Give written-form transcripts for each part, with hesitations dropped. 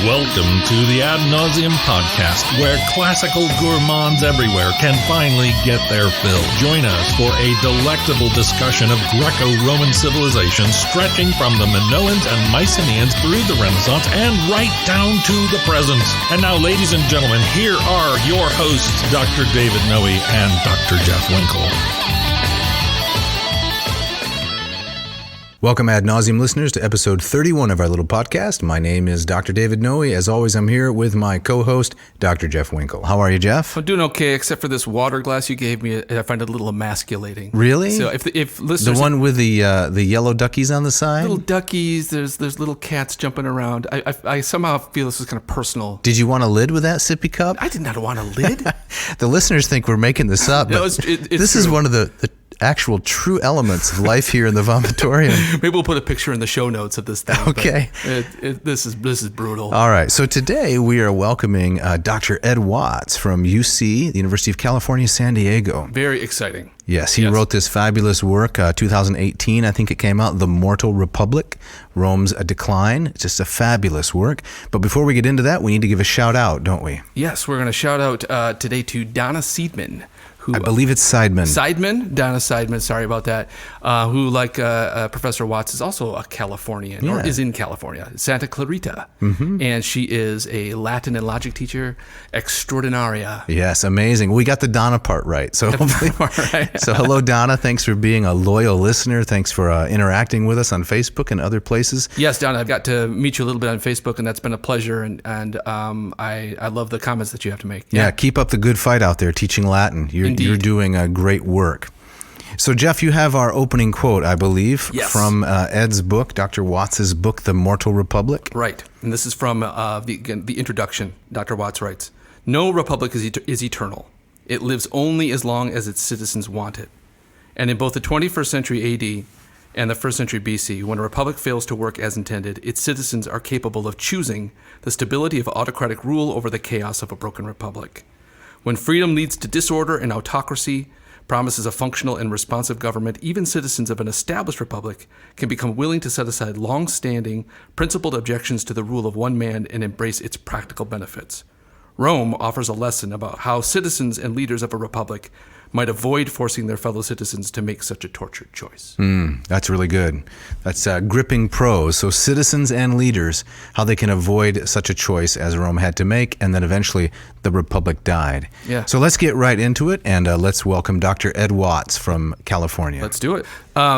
Welcome to the Ad Nauseam podcast, where classical gourmands everywhere can finally get their fill. Join us for a delectable discussion of Greco-Roman civilization stretching from the Minoans and Mycenaeans through the Renaissance and right down to the present. And now, ladies and gentlemen, here are your hosts, Dr. David Noe and Dr. Jeff Winkle. Welcome, Ad Nauseam listeners, to episode 31 of our little podcast. My name is Dr. David Noe. As always, I'm here with my co-host, Dr. Jeff Winkle. How are you, Jeff? I'm doing okay, except for this water glass you gave me. I find it a little emasculating. Really? So if listeners, the one with the yellow duckies on the side? Little duckies. There's little cats jumping around. I somehow feel this is kind of personal. Did you want a lid with that sippy cup? I did not want a lid. The listeners think we're making this up. No, it's this is one of the actual true elements of life here in the vomitorium. Maybe we'll put a picture in the show notes of this thing. Okay. This is brutal. All right. So today we are welcoming Dr. Ed Watts from UC, the University of California, San Diego. Very exciting. Yes, he wrote this fabulous work, 2018, I think it came out, The Mortal Republic, Rome's Decline. It's just a fabulous work. But before we get into that, we need to give a shout out, don't we? Yes, we're going to shout out today to Donna Seidman. I believe it's Seidman. Donna Seidman, sorry about that, who, like Professor Watts, is also a Californian, or is in California, Santa Clarita. Mm-hmm. And she is a Latin and logic teacher extraordinaria. Yes, amazing. We got the Donna part right. So, so hello, Donna. Thanks for being a loyal listener. Thanks for interacting with us on Facebook and other places. Yes, Donna, I've got to meet you a little bit on Facebook, and that's been a pleasure. And I love the comments that you have to make. Yeah, keep up the good fight out there teaching Latin. You're doing a great work. So, Jeff, you have our opening quote, I believe, from Ed's book, Dr. Watts' book, The Mortal Republic. Right. And this is from the introduction. Dr. Watts writes, "No republic is eternal. It lives only as long as its citizens want it. And in both the 21st century AD and the 1st century BC, when a republic fails to work as intended, its citizens are capable of choosing the stability of autocratic rule over the chaos of a broken republic. When freedom leads to disorder and autocracy, promises a functional and responsive government, even citizens of an established republic can become willing to set aside long-standing, principled objections to the rule of one man and embrace its practical benefits. Rome offers a lesson about how citizens and leaders of a republic might avoid forcing their fellow citizens to make such a tortured choice." That's really good. That's gripping prose. So citizens and leaders, how they can avoid such a choice as Rome had to make, and then eventually the Republic died. Yeah. So let's get right into it, and let's welcome Dr. Ed Watts from California. Let's do it.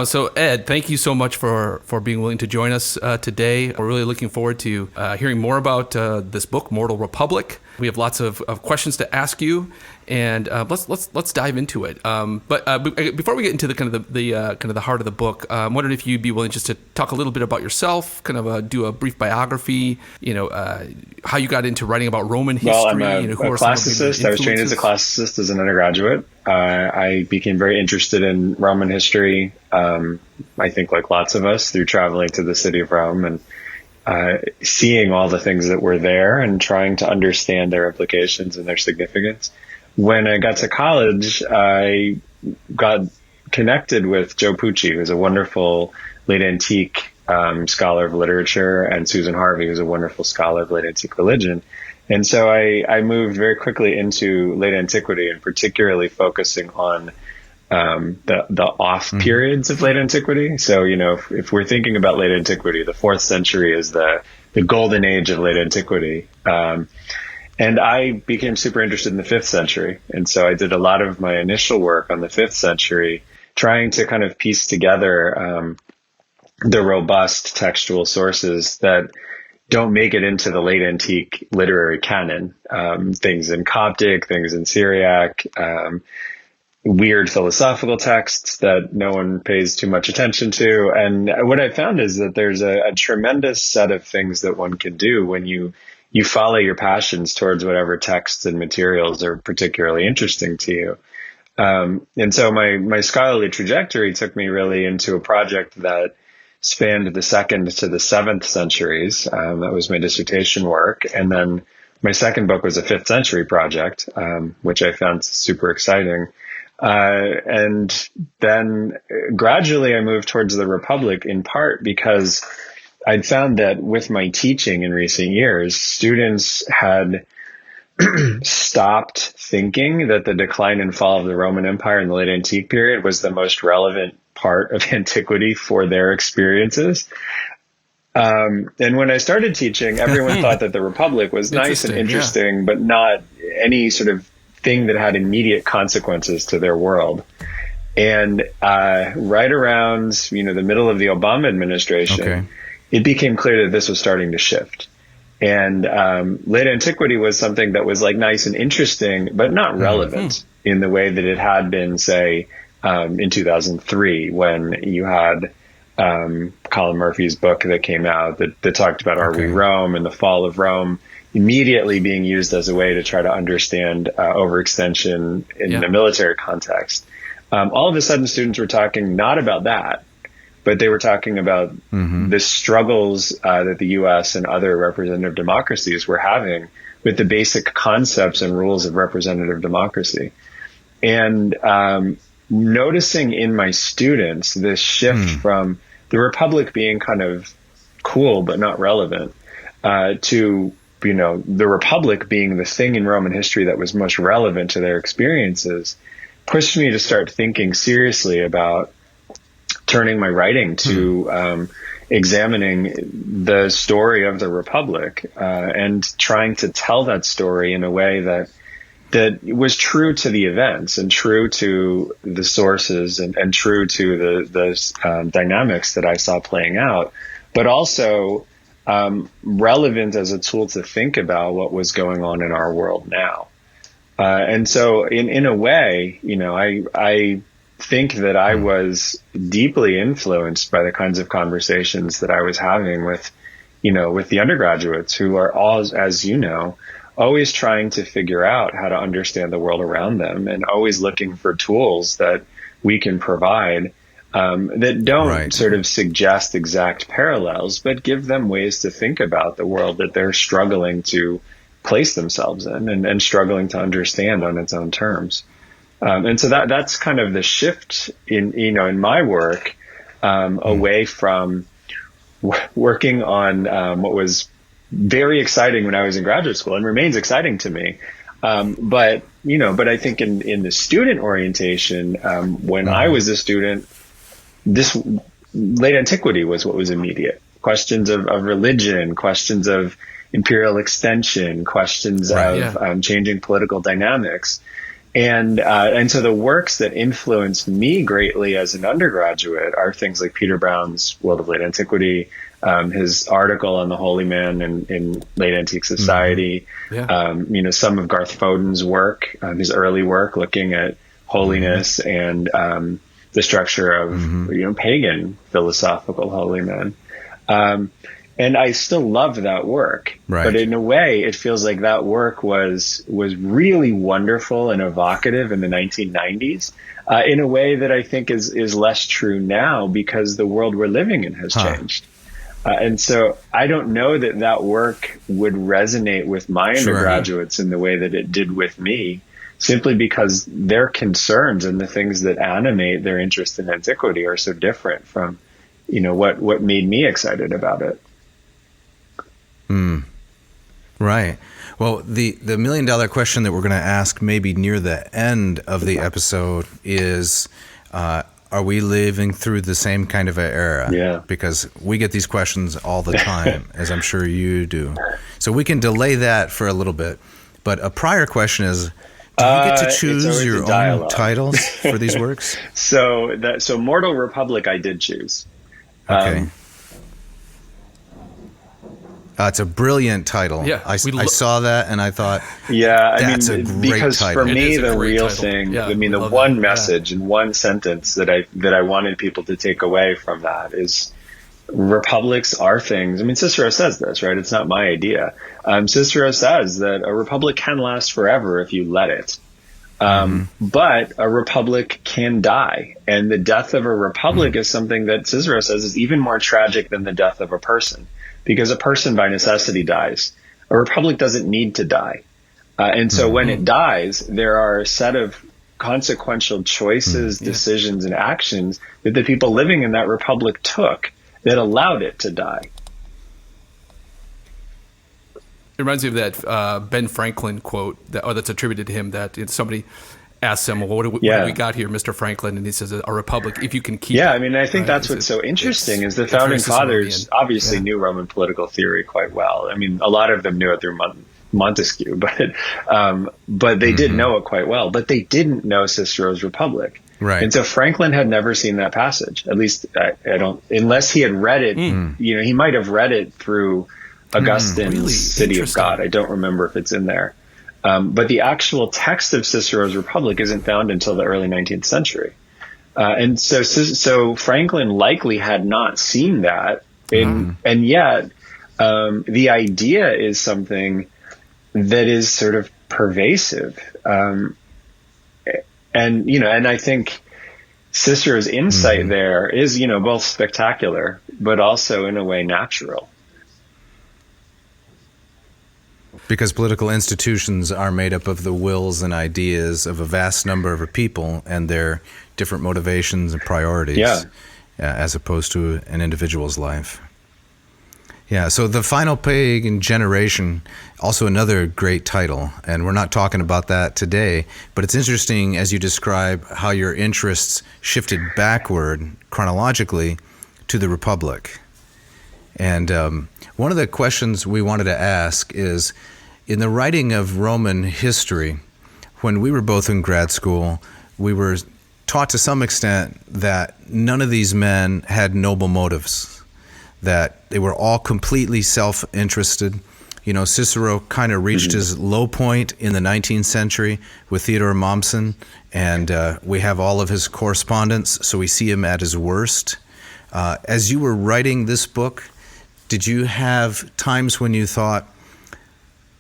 So Ed, thank you so much for being willing to join us today. We're really looking forward to hearing more about this book, Mortal Republic. We have lots of questions to ask you, and let's dive into it. But before we get into the kind of the heart of the book, I'm wondering if you'd be willing just to talk a little bit about yourself, kind of do a brief biography. How you got into writing about Roman history. Well, I'm a classicist. I was trained as a classicist as an undergraduate. I became very interested in Roman history. I think, like lots of us, through traveling to the city of Rome and seeing all the things that were there and trying to understand their implications and their significance. When I got to college, I got connected with Joe Pucci, who's a wonderful late antique scholar of literature, and Susan Harvey, who's a wonderful scholar of late antique religion. And so I moved very quickly into late antiquity, and particularly focusing on the off periods of late antiquity. So, if we're thinking about late antiquity, the 4th century is the golden age of late antiquity. And I became super interested in the 5th century. And so I did a lot of my initial work on the 5th century, trying to kind of piece together the robust textual sources that don't make it into the late antique literary canon. Things in Coptic, things in Syriac, weird philosophical texts that no one pays too much attention to. And what I found is that there's a tremendous set of things that one can do when you follow your passions towards whatever texts and materials are particularly interesting to you. And so my scholarly trajectory took me really into a project that spanned the 2nd to the 7th centuries. That was my dissertation work. And then my second book was a 5th century project, which I found super exciting. And then gradually I moved towards the Republic, in part because I'd found that with my teaching in recent years, students had stopped thinking that the decline and fall of the Roman Empire in the late antique period was the most relevant part of antiquity for their experiences. And when I started teaching, everyone thought that the Republic was nice and interesting, but not any sort of thing that had immediate consequences to their world. And right around, the middle of the Obama administration, it became clear that this was starting to shift. And late antiquity was something that was like nice and interesting, but not relevant in the way that it had been, say, in 2003, when you had Colin Murphy's book that came out that talked about Are We Rome and the fall of Rome, immediately being used as a way to try to understand overextension in the military context. All of a sudden, students were talking not about that, but they were talking about the struggles that the U.S. and other representative democracies were having with the basic concepts and rules of representative democracy. And noticing in my students this shift from the Republic being kind of cool but not relevant to, the Republic being the thing in Roman history that was most relevant to their experiences pushed me to start thinking seriously about turning my writing to examining the story of the Republic and trying to tell that story in a way that was true to the events and true to the sources and true to the dynamics that I saw playing out, but also relevant as a tool to think about what was going on in our world now. And so in a way, I think that I was deeply influenced by the kinds of conversations that I was having with the undergraduates who are all, as you know, always trying to figure out how to understand the world around them and always looking for tools that we can provide that don't sort of suggest exact parallels, but give them ways to think about the world that they're struggling to place themselves in and struggling to understand on its own terms. And so that's kind of the shift in my work away from working on what was very exciting when I was in graduate school and remains exciting to me. But I think in the student orientation, when I was a student, this late antiquity was what was immediate. Questions of religion, questions of imperial extension, questions of changing political dynamics. And so the works that influenced me greatly as an undergraduate are things like Peter Brown's World of Late Antiquity, his article on the Holy Man in late antique society, some of Garth Foden's work, his early work looking at holiness and the structure of pagan philosophical holy men. And I still love that work, but in a way, it feels like that work was really wonderful and evocative in the 1990s, in a way that I think is less true now because the world we're living in has changed. And so I don't know that work would resonate with my undergraduates in the way that it did with me, simply because their concerns and the things that animate their interest in antiquity are so different from, what made me excited about it. Right. Well, the $1 million question that we're going to ask maybe near the end of the episode is, are we living through the same kind of an era? Yeah. Because we get these questions all the time, as I'm sure you do. So we can delay that for a little bit. But a prior question is, do you get to choose your own titles for these works? So Mortal Republic I did choose. Okay. It's a brilliant title. Yeah, I saw that and I thought, that's a great title. For me, the real thing, the one message and one sentence that I wanted people to take away from that is republics are things. Cicero says this, right? It's not my idea. Cicero says that a republic can last forever if you let it. But a republic can die. And the death of a republic is something that Cicero says is even more tragic than the death of a person. Because a person by necessity dies. A republic doesn't need to die. And so when it dies, there are a set of consequential choices, decisions, and actions that the people living in that republic took that allowed it to die. reminds me of that Ben Franklin quote that's attributed to him, that somebody asks him, well, what do we got here, Mr. Franklin? And he says, a republic, if you can keep it. I mean, I think that's what's so interesting is the founding fathers obviously knew Roman political theory quite well. I mean, a lot of them knew it through Montesquieu, but they did know it quite well. But they didn't know Cicero's Republic. Right. And so Franklin had never seen that passage. At least I don't, unless he had read it, he might have read it through Augustine's City of God. I don't remember if it's in there. But the actual text of Cicero's Republic isn't found until the early 19th century. And so Franklin likely had not seen that. And yet the idea is something that is sort of pervasive. And I think Cicero's insight there is, both spectacular, but also in a way natural. Because political institutions are made up of the wills and ideas of a vast number of people and their different motivations and priorities, as opposed to an individual's life. Yeah, so The Final Pagan Generation, also another great title, and we're not talking about that today, but it's interesting as you describe how your interests shifted backward chronologically to the Republic. And one of the questions we wanted to ask is, in the writing of Roman history, when we were both in grad school, we were taught to some extent that none of these men had noble motives, that they were all completely self-interested. Cicero kind of reached his low point in the 19th century with Theodore Mommsen, and we have all of his correspondence, so we see him at his worst. As you were writing this book, did you have times when you thought,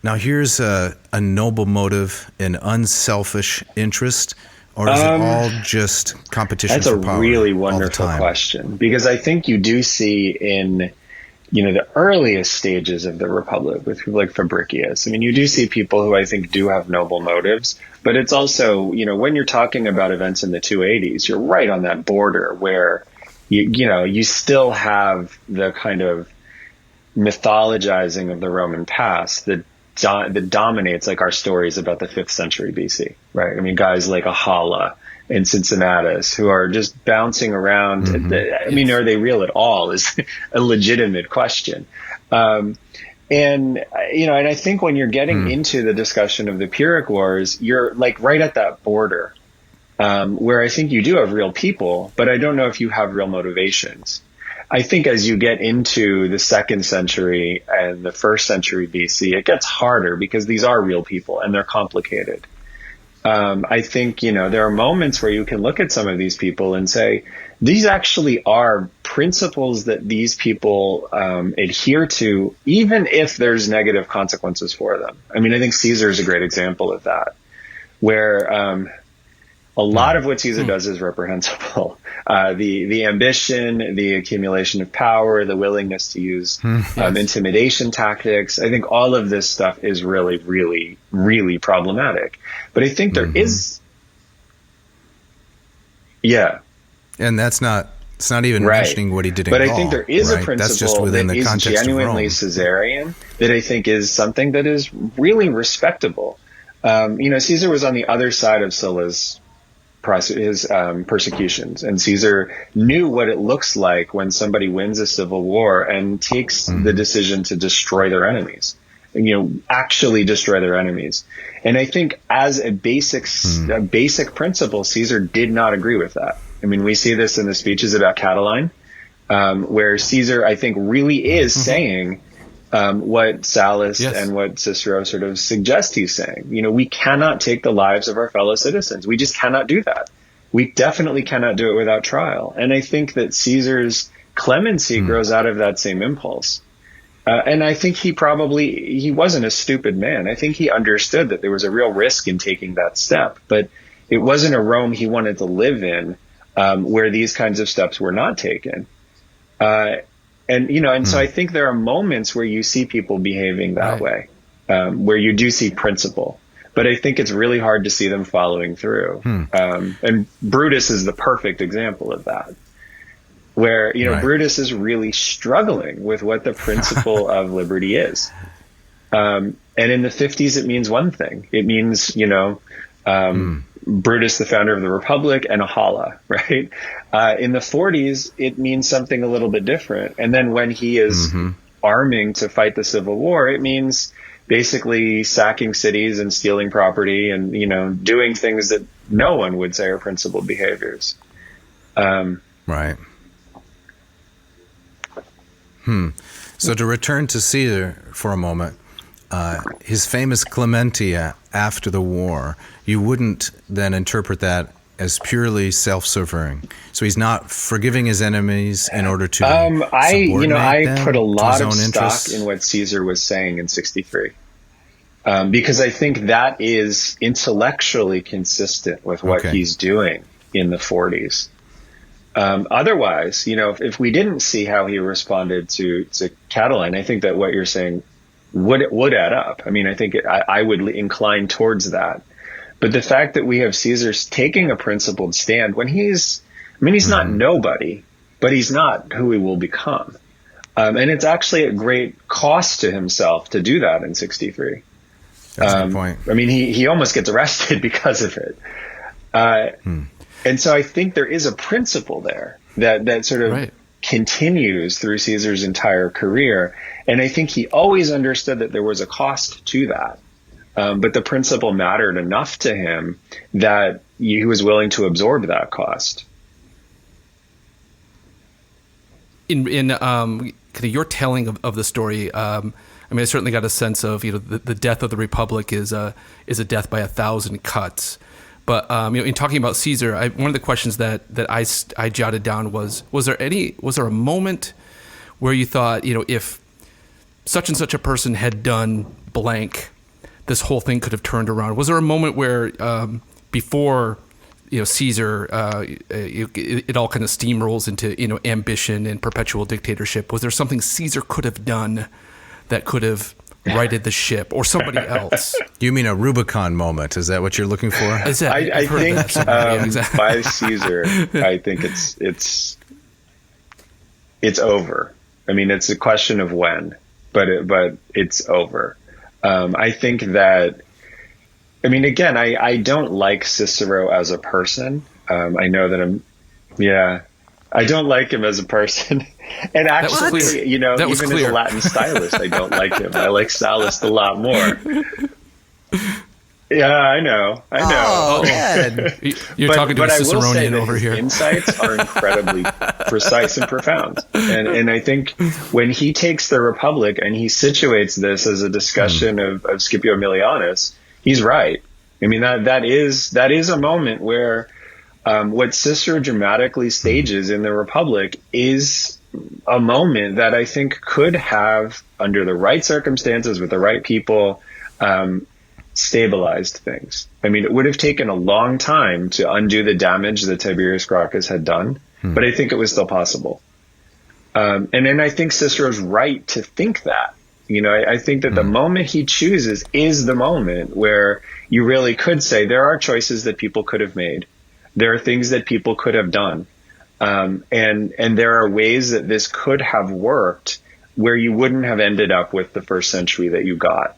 now here's a noble motive, an unselfish interest, or is it all just competition for power? That's a really wonderful question, because I think you do see in the earliest stages of the Republic with people like Fabricius. I mean, you do see people who I think do have noble motives, but it's also, when you're talking about events in the 280s, you're right on that border where you still have the kind of mythologizing of the Roman past that dominates like our stories about the 5th century BC, right? I mean, guys like Ahala and Cincinnatus who are just bouncing around. Are they real at all is a legitimate question. And I think when you're getting into the discussion of the Pyrrhic Wars, you're like right at that border where I think you do have real people, but I don't know if you have real motivations. I think as you get into the 2nd century and the 1st century BC, it gets harder because these are real people and they're complicated. I think, there are moments where you can look at some of these people and say, these actually are principles that these people adhere to, even if there's negative consequences for them. I mean, I think Caesar is a great example of that, where a lot of what Caesar does is reprehensible. The ambition, the accumulation of power, the willingness to use intimidation tactics. I think all of this stuff is really, really, really problematic. But I think there is, and it's not even mentioning what he did in Gaul. But I think there is a principle that's just within that the is context genuinely of Rome. Caesarian that I think is something that is really respectable. Caesar was on the other side of Sulla's his persecutions, and Caesar knew what it looks like when somebody wins a civil war and takes the decision to destroy their enemies, actually destroy their enemies. And I think as a basic principle, Caesar did not agree with that. I mean, we see this in the speeches about Catiline, where Caesar, I think, really is saying what Sallust and what Cicero sort of suggest he's saying. We cannot take the lives of our fellow citizens. We just cannot do that. We definitely cannot do it without trial. And I think that Caesar's clemency grows out of that same impulse. And I think he wasn't a stupid man. I think he understood that there was a real risk in taking that step, but it wasn't a Rome he wanted to live in, where these kinds of steps were not taken. And so I think there are moments where you see people behaving that way, where you do see principle. But I think it's really hard to see them following through. And Brutus is the perfect example of that, where, Brutus is really struggling with what the principle of liberty is. And in the 50s, it means one thing. It means, Brutus, the founder of the Republic, and a holla, right? In the 40s, it means something a little bit different. And then when he is arming to fight the Civil War, it means basically sacking cities and stealing property and, doing things that no one would say are principled behaviors. Right. So to return to Caesar for a moment, his famous clementia after the war, you wouldn't then interpret that as purely self-serving. So he's not forgiving his enemies in order to I put a lot of stock in what Caesar was saying in 63. Because I think that is intellectually consistent with what he's doing in the 40s. Otherwise, if we didn't see how he responded to Catiline, I think that what you're saying would add up. I mean, I think I would incline towards that. But the fact that we have Caesar taking a principled stand when he's not nobody, but he's not who he will become. And it's actually at great cost to himself to do that in 63. That's a good point. I mean, he almost gets arrested because of it. And so I think there is a principle there that sort of continues through Caesar's entire career. And I think he always understood that there was a cost to that. But the principle mattered enough to him that he was willing to absorb that cost. In kind of your telling of the story, I certainly got a sense of the death of the Republic is a death by 1,000 cuts. But in talking about Caesar, one of the questions that I jotted down was there a moment where you thought, if such and such a person had done blank, this whole thing could have turned around? Was there a moment where before Caesar, it all kind of steamrolls into ambition and perpetual dictatorship? Was there something Caesar could have done that could have righted the ship, or somebody else? You mean a Rubicon moment? Is that what you're looking for? I think by Caesar, I think it's over. I mean, it's a question of when, but it's over. I think that. I mean, again, I don't like Cicero as a person. I know that I don't like him as a person. And actually, even as a Latin stylist, I don't like him. I like Sallust a lot more. Yeah, I know. Oh, man. You're talking to a Ciceronian over here. His insights are incredibly precise and profound. And I think when he takes the Republic and he situates this as a discussion of Scipio Aemilianus, he's right. I mean, that is a moment where what Cicero dramatically stages in the Republic is a moment that I think could have, under the right circumstances with the right people, stabilized things. I mean, it would have taken a long time to undo the damage that Tiberius Gracchus had done, but I think it was still possible. And then I think Cicero's right to think that. I think that the moment he chooses is the moment where you really could say there are choices that people could have made. There are things that people could have done. And there are ways that this could have worked where you wouldn't have ended up with the first century that you got.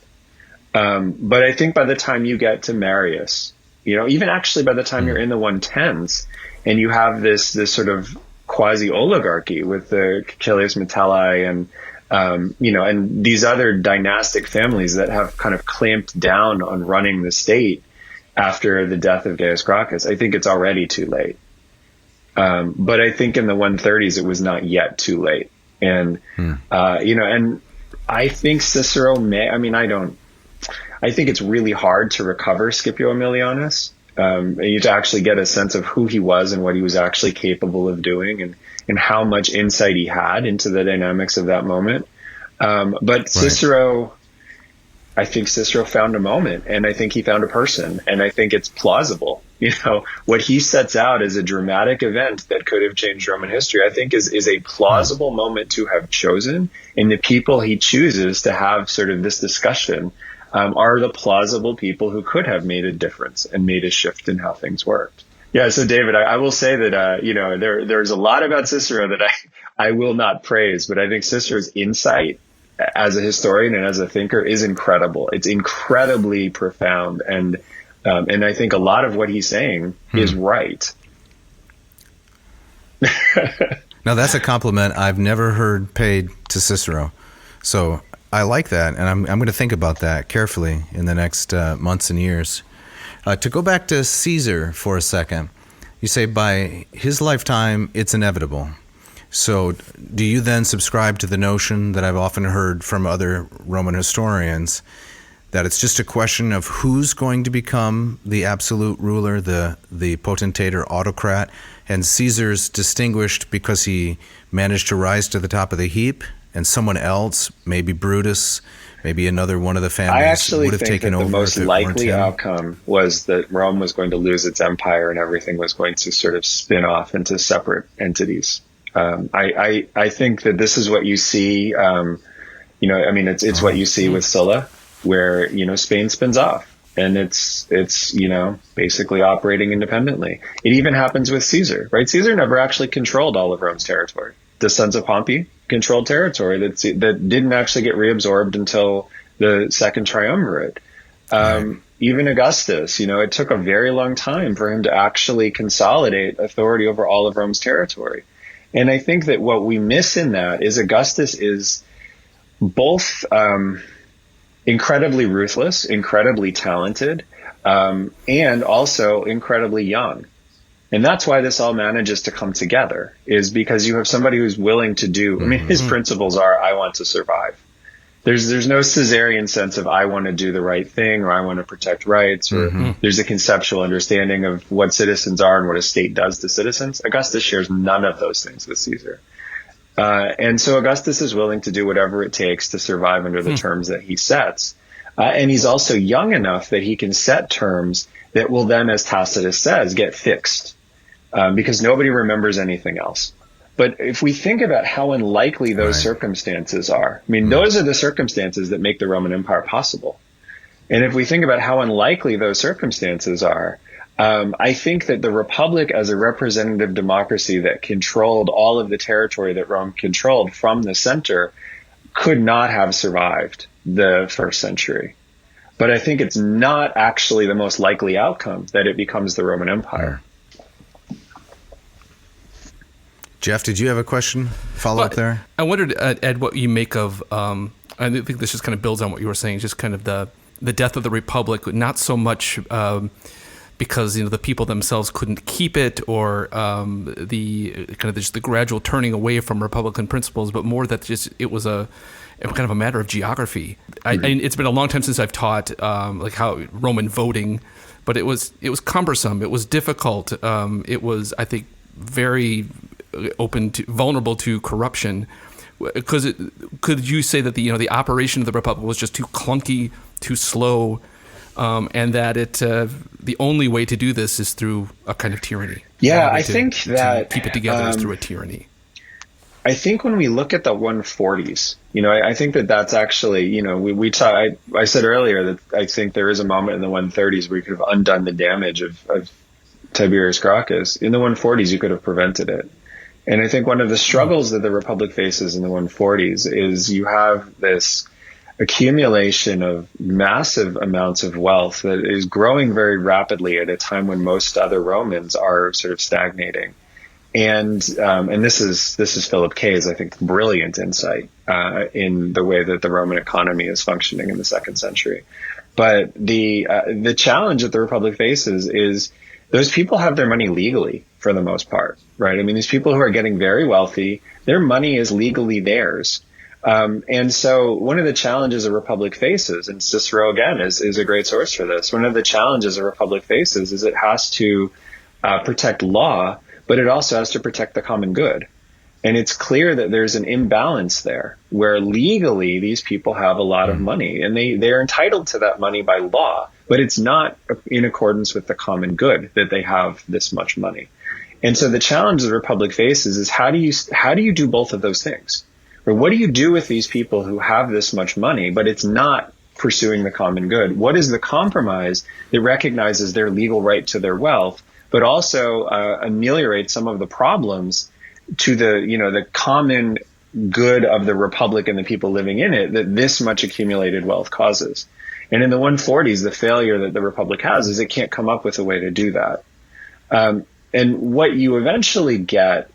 But I think by the time you get to Marius, even actually by the time you're in the 110s and you have this sort of quasi oligarchy with the Caecilius Metelli and, and these other dynastic families that have kind of clamped down on running the state after the death of Gaius Gracchus, I think it's already too late. But I think in the 130s, it was not yet too late. And, and I think Cicero I think it's really hard to recover Scipio Aemilianus. You to actually get a sense of who he was and what he was actually capable of doing and how much insight he had into the dynamics of that moment. But Cicero, I think Cicero found a moment, and I think he found a person, and I think it's plausible. What he sets out as a dramatic event that could have changed Roman history, I think is a plausible moment to have chosen, and the people he chooses to have sort of this discussion are the plausible people who could have made a difference and made a shift in how things worked. Yeah, so David, I will say that, there's a lot about Cicero that I will not praise, but I think Cicero's insight as a historian and as a thinker is incredible. It's incredibly profound. And I think a lot of what he's saying is right. Now, that's a compliment I've never heard paid to Cicero. So I like that, and I'm going to think about that carefully in the next months and years. To go back to Caesar for a second, you say by his lifetime, it's inevitable. So do you then subscribe to the notion that I've often heard from other Roman historians, that it's just a question of who's going to become the absolute ruler, the potentate or autocrat, and Caesar's distinguished because he managed to rise to the top of the heap, and someone else, maybe Brutus, maybe another one of the families, would have taken over? I actually think that the most likely outcome was that Rome was going to lose its empire and everything was going to sort of spin off into separate entities. I think that this is what you see, it's what you see with Sulla, where, Spain spins off and it's, basically operating independently. It even happens with Caesar, right? Caesar never actually controlled all of Rome's territory. The sons of Pompey controlled territory that didn't actually get reabsorbed until the second triumvirate. Even Augustus, it took a very long time for him to actually consolidate authority over all of Rome's territory. And I think that what we miss in that is Augustus is both incredibly ruthless, incredibly talented, and also incredibly young. And that's why this all manages to come together, is because you have somebody who's willing to do, his principles are, I want to survive. There's no Caesarian sense of I want to do the right thing, or I want to protect rights, or there's a conceptual understanding of what citizens are and what a state does to citizens. Augustus shares none of those things with Caesar. And so Augustus is willing to do whatever it takes to survive under the terms that he sets. And he's also young enough that he can set terms that will then, as Tacitus says, get fixed, because nobody remembers anything else. But if we think about how unlikely those circumstances are, those are the circumstances that make the Roman Empire possible. And if we think about how unlikely those circumstances are, I think that the Republic as a representative democracy that controlled all of the territory that Rome controlled from the center could not have survived the first century. But I think it's not actually the most likely outcome that it becomes the Roman Empire. Jeff, did you have a question? Follow-up there? I wondered, Ed, what you make of, I think this just kind of builds on what you were saying, just kind of the death of the Republic, not so much because the people themselves couldn't keep it, or the gradual turning away from Republican principles, but more that just it was a kind of a matter of geography. It's been a long time since I've taught how Roman voting, but it was cumbersome, it was difficult, it was, I think, very vulnerable to corruption. Because could you say that the operation of the Republic was just too clunky, too slow, and that the only way to do this is through a kind of tyranny? Yeah, I think that to keep it together is through a tyranny. I think when we look at the 140s, I think that's actually, we talk, I said earlier that I think there is a moment in the 130s where you could have undone the damage of Tiberius Gracchus. In the 140s, you could have prevented it. And I think one of the struggles that the Republic faces in the 140s is you have this accumulation of massive amounts of wealth that is growing very rapidly at a time when most other Romans are sort of stagnating. And this is Philip K's, I think, brilliant insight in the way that the Roman economy is functioning in the 2nd century. But the challenge that the Republic faces is those people have their money legally for the most part, right? These people who are getting very wealthy, their money is legally theirs. And so one of the challenges a Republic faces, and Cicero again is a great source for this, one of the challenges a Republic faces is it has to protect law, but it also has to protect the common good. And it's clear that there's an imbalance there where legally these people have a lot of money and they're entitled to that money by law, but it's not in accordance with the common good that they have this much money. And so the challenge the Republic faces is how do you do both of those things? Or what do you do with these people who have this much money, but it's not pursuing the common good? What is the compromise that recognizes their legal right to their wealth, but also ameliorates some of the problems to the common good of the republic and the people living in it that this much accumulated wealth causes. And in the 140s, the failure that the republic has is it can't come up with a way to do that. And what you eventually get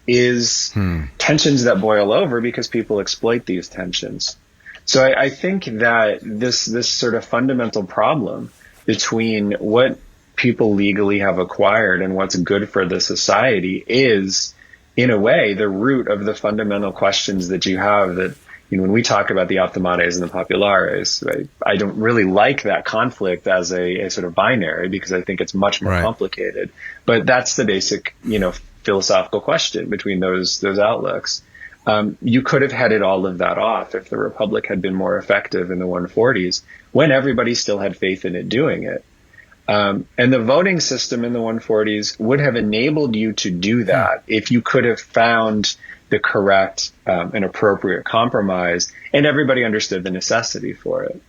is tensions that boil over because people exploit these tensions. So I think that this sort of fundamental problem between what people legally have acquired and what's good for the society is, in a way, the root of the fundamental questions that you have that, when we talk about the optimates and the populares, I don't really like that conflict as a sort of binary because I think it's much more complicated. But that's the basic, philosophical question between those outlooks. You could have headed all of that off if the Republic had been more effective in the 140s when everybody still had faith in it doing it. And the voting system in the 140s would have enabled you to do that if you could have found the correct and appropriate compromise, and everybody understood the necessity for it.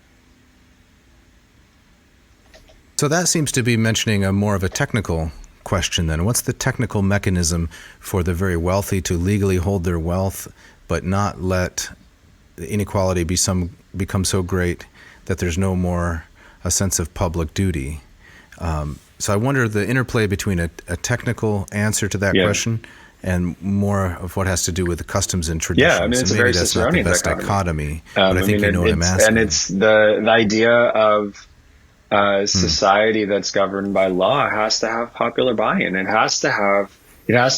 So that seems to be mentioning a more of a technical question then. What's the technical mechanism for the very wealthy to legally hold their wealth but not let the inequality become so great that there's no more a sense of public duty? So I wonder the interplay between a technical answer to that question and more of what has to do with the customs and traditions. Yeah, I mean, it's so a very that's not the best dichotomy, but I think what I'm asking. And it's the idea of society that's governed by law has to have popular buy-in. It has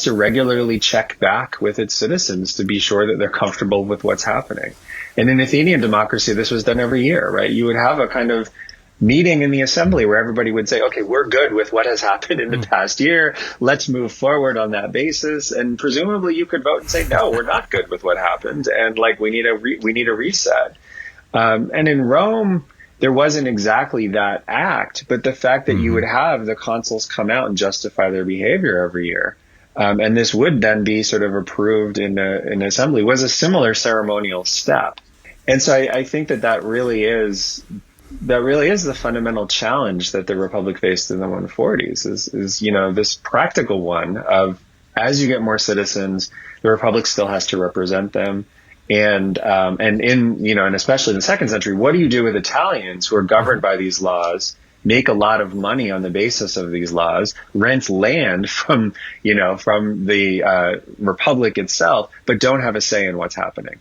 to regularly check back with its citizens to be sure that they're comfortable with what's happening. And in Athenian democracy, this was done every year, right? You would have a kind of meeting in the assembly where everybody would say, okay, we're good with what has happened in the past year. Let's move forward on that basis. And presumably you could vote and say, no, we're not good with what happened. And we need a reset. And in Rome, there wasn't exactly that act, but the fact that you would have the consuls come out and justify their behavior every year. And this would then be sort of approved in an assembly was a similar ceremonial step. And so I think that really is the fundamental challenge that the Republic faced in the 140s is this practical one of, as you get more citizens, the Republic still has to represent them. And especially in the second century, what do you do with Italians who are governed by these laws, make a lot of money on the basis of these laws, rent land from the Republic itself, but don't have a say in what's happening?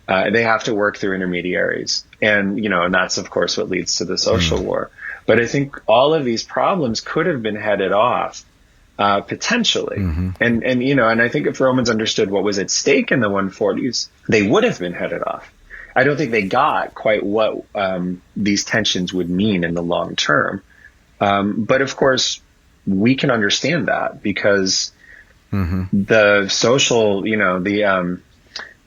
They have to work through intermediaries. And that's, of course, what leads to the social war. But I think all of these problems could have been headed off potentially. And I think if Romans understood what was at stake in the 140s, they would have been headed off. I don't think they got quite what these tensions would mean in the long term. But of course, we can understand that because the social,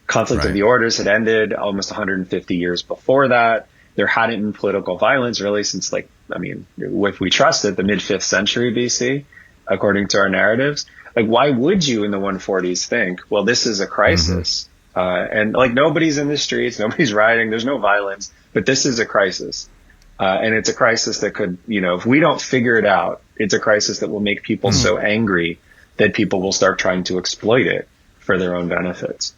conflict of the orders had ended almost 150 years before that. There hadn't been political violence really since, if we trust it, the mid-5th century BC, according to our narratives. Why would you in the 140s think, well, this is a crisis? And nobody's in the streets, nobody's rioting, there's no violence, but this is a crisis. And it's a crisis that could, if we don't figure it out, it's a crisis that will make people so angry that people will start trying to exploit it for their own benefits.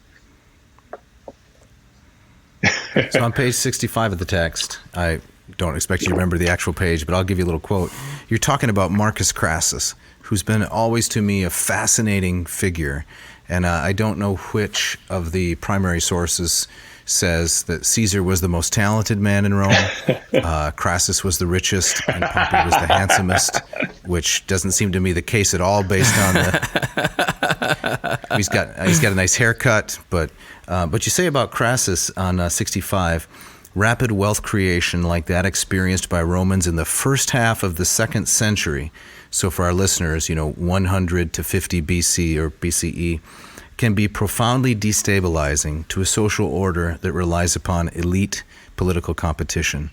So on page 65 of the text, I don't expect you to remember the actual page, but I'll give you a little quote. You're talking about Marcus Crassus, who's been always to me a fascinating figure. And I don't know which of the primary sources says that Caesar was the most talented man in Rome, Crassus was the richest, and Pompey was the handsomest, which doesn't seem to me the case at all based on the... He's got a nice haircut, but you say about Crassus on 65, rapid wealth creation like that experienced by Romans in the first half of the 2nd century, so for our listeners, 100 to 50 BC or BCE, can be profoundly destabilizing to a social order that relies upon elite political competition.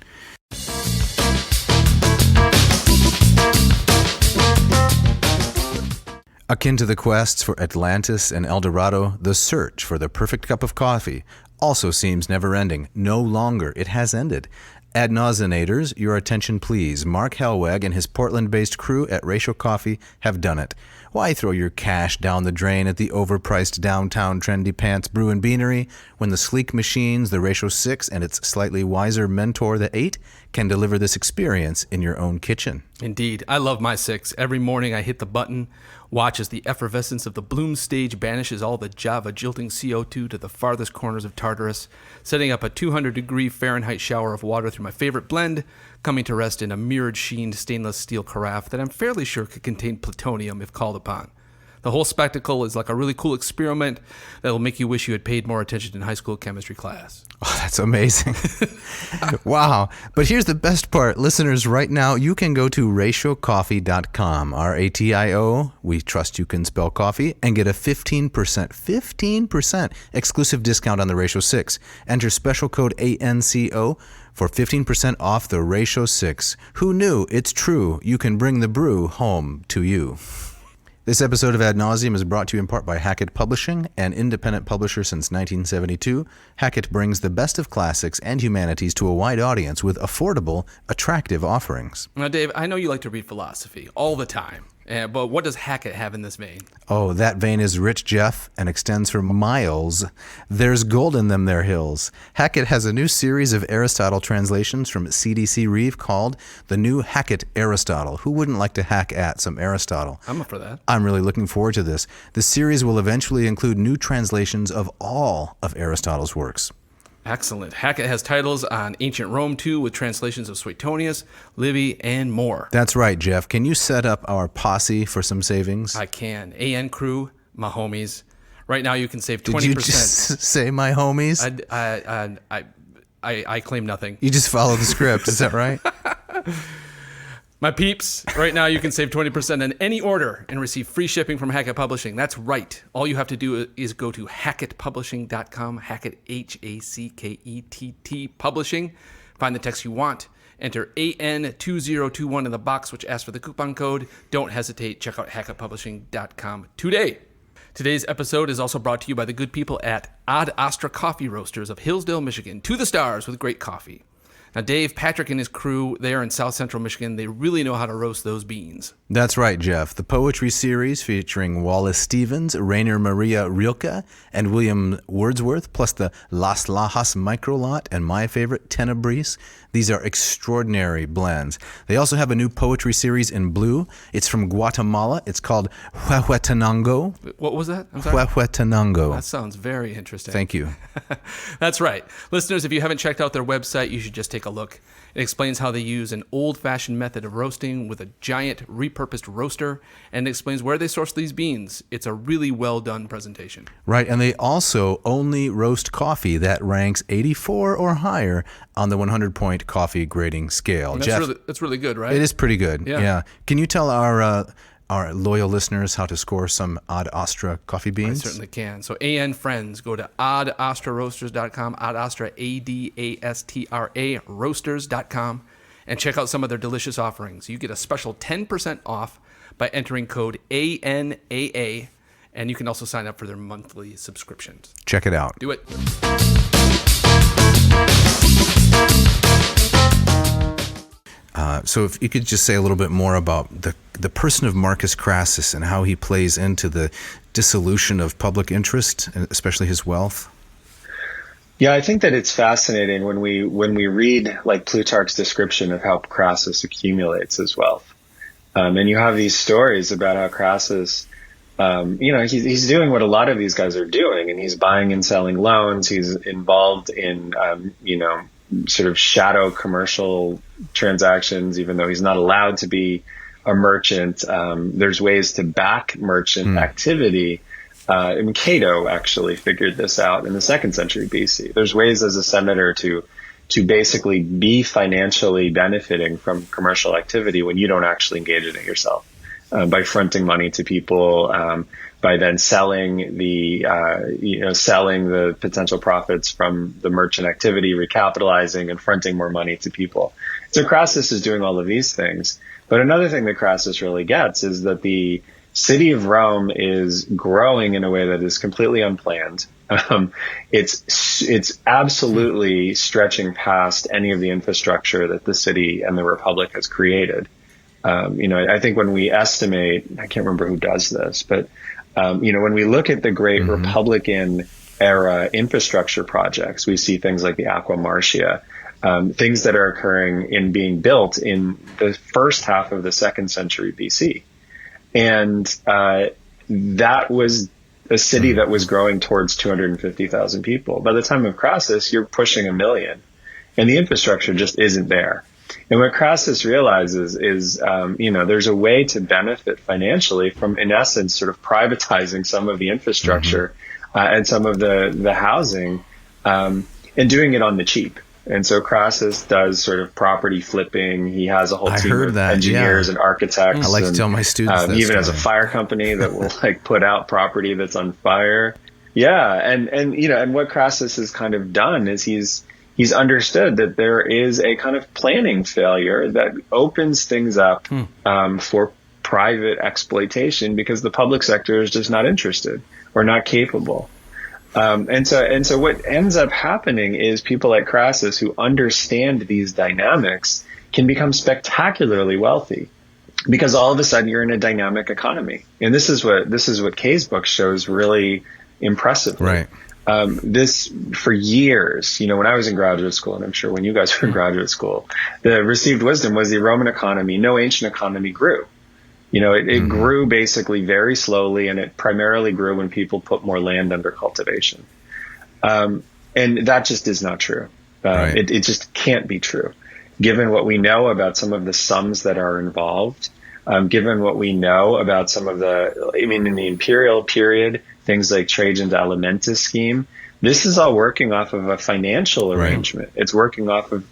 Akin to the quests for Atlantis and El Dorado, the search for the perfect cup of coffee also seems never-ending. No longer. It has ended. Ad nauseators, your attention please. Mark Helweg and his Portland-based crew at Ratio Coffee have done it. Why throw your cash down the drain at the overpriced downtown Trendy Pants Brew and Beanery when the sleek machines, the Ratio 6, and its slightly wiser Mentor, the 8, can deliver this experience in your own kitchen? Indeed. I love my 6. Every morning I hit the button, watch as the effervescence of the bloom stage banishes all the Java jilting CO2 to the farthest corners of Tartarus, setting up a 200-degree Fahrenheit shower of water through my favorite blend, coming to rest in a mirrored sheened stainless steel carafe that I'm fairly sure could contain plutonium if called upon. The whole spectacle is like a really cool experiment that will make you wish you had paid more attention in high school chemistry class. Oh, that's amazing. Wow. But here's the best part. Listeners, right now, you can go to ratiocoffee.com, R-A-T-I-O, we trust you can spell coffee, and get a 15% exclusive discount on the Ratio 6. Enter special code ANCO for 15% off the Ratio 6. Who knew? It's true. You can bring the brew home to you. This episode of Ad Nauseam is brought to you in part by Hackett Publishing, an independent publisher since 1972. Hackett brings the best of classics and humanities to a wide audience with affordable, attractive offerings. Now, Dave, I know you like to read philosophy all the time, but what does Hackett have in this vein? Oh, that vein is rich, Jeff, and extends for miles. There's gold in them there hills. Hackett has a new series of Aristotle translations from CDC Reeve called The New Hackett Aristotle. Who wouldn't like to hack at some Aristotle? I'm up for that. I'm really looking forward to this. The series will eventually include new translations of all of Aristotle's works. Excellent. Hackett has titles on ancient Rome, too, with translations of Suetonius, Livy, and more. That's right, Jeff. Can you set up our posse for some savings? I can. AN crew, my homies. Right now you can save 20%. Did you just say my homies? I claim nothing. You just follow the script, is that right? My peeps, right now you can save 20% on any order and receive free shipping from Hackett Publishing. That's right. All you have to do is go to hackettpublishing.com, Hackett, Hackett Publishing. Find the text you want. Enter AN2021 in the box, which asks for the coupon code. Don't hesitate. Check out hackettpublishing.com today. Today's episode is also brought to you by the good people at Ad Astra Coffee Roasters of Hillsdale, Michigan. To the stars with great coffee. Now, Dave, Patrick, and his crew, they are in South Central Michigan. They really know how to roast those beans. That's right, Jeff. The poetry series featuring Wallace Stevens, Rainer Maria Rilke, and William Wordsworth, plus the Las Lajas Microlot and my favorite, Tenebris. These are extraordinary blends. They also have a new poetry series in blue. It's from Guatemala. It's called Huehuetenango. What was that? I'm sorry? Huehuetenango. That sounds very interesting. Thank you. That's right. Listeners, if you haven't checked out their website, you should just take a look. It explains how they use an old-fashioned method of roasting with a giant repurposed roaster, and it explains where they source these beans. It's a really well-done presentation. Right, and they also only roast coffee that ranks 84 or higher on the 100-point coffee grading scale. Jeff, that's really good, right? It is pretty good, Yeah. yeah. Can you tell our loyal listeners how to score some Ad Astra coffee beans? I certainly can. So, AN friends, go to adastraroasters.com, Ad Astra, ADASTRA, roasters.com, and check out some of their delicious offerings. You get a special 10% off by entering code ANAA, and you can also sign up for their monthly subscriptions. Check it out. Do it. So if you could just say a little bit more about the person of Marcus Crassus and how he plays into the dissolution of public interest, especially his wealth. Yeah, I think that it's fascinating when we read like Plutarch's description of how Crassus accumulates his wealth, and you have these stories about how Crassus, he's doing what a lot of these guys are doing, and he's buying and selling loans. He's involved in sort of shadow commercial transactions, even though he's not allowed to be a merchant. There's ways to back merchant activity. And Cato actually figured this out in the 2nd century BC. There's ways as a senator to basically be financially benefiting from commercial activity when you don't actually engage in it yourself, by fronting money to people, by then selling the potential profits from the merchant activity, recapitalizing and fronting more money to people. So Crassus is doing all of these things. But another thing that Crassus really gets is that the city of Rome is growing in a way that is completely unplanned. It's absolutely stretching past any of the infrastructure that the city and the Republic has created. I think when we estimate, I can't remember who does this, but when we look at the great Republican era infrastructure projects, we see things like the Aqua Marcia, things that are occurring in being built in the first half of the 2nd century BC. And that was a city that was growing towards 250,000 people. By the time of Crassus, you're pushing 1 million, and the infrastructure just isn't there. And what Crassus realizes is, there's a way to benefit financially from, in essence, sort of privatizing some of the infrastructure and some of the housing, and doing it on the cheap. And so Crassus does sort of property flipping. He has a whole team of engineers and architects. I like to tell my students he even has a fire company that will put out property that's on fire. Yeah, and what Crassus has kind of done is he's understood that there is a kind of planning failure that opens things up for private exploitation because the public sector is just not interested or not capable. And so what ends up happening is people like Crassus who understand these dynamics can become spectacularly wealthy because all of a sudden you're in a dynamic economy. And this is what Kay's book shows really impressively. Right. This for years, when I was in graduate school, and I'm sure when you guys were in graduate school, the received wisdom was the Roman economy. No ancient economy grew. It grew basically very slowly, and it primarily grew when people put more land under cultivation. And that just is not true. Right. It just can't be true, given what we know about some of the sums that are involved, given what we know about some of in the imperial period, things like Trajan's Alimentus scheme. This is all working off of a financial arrangement. Right. It's working off of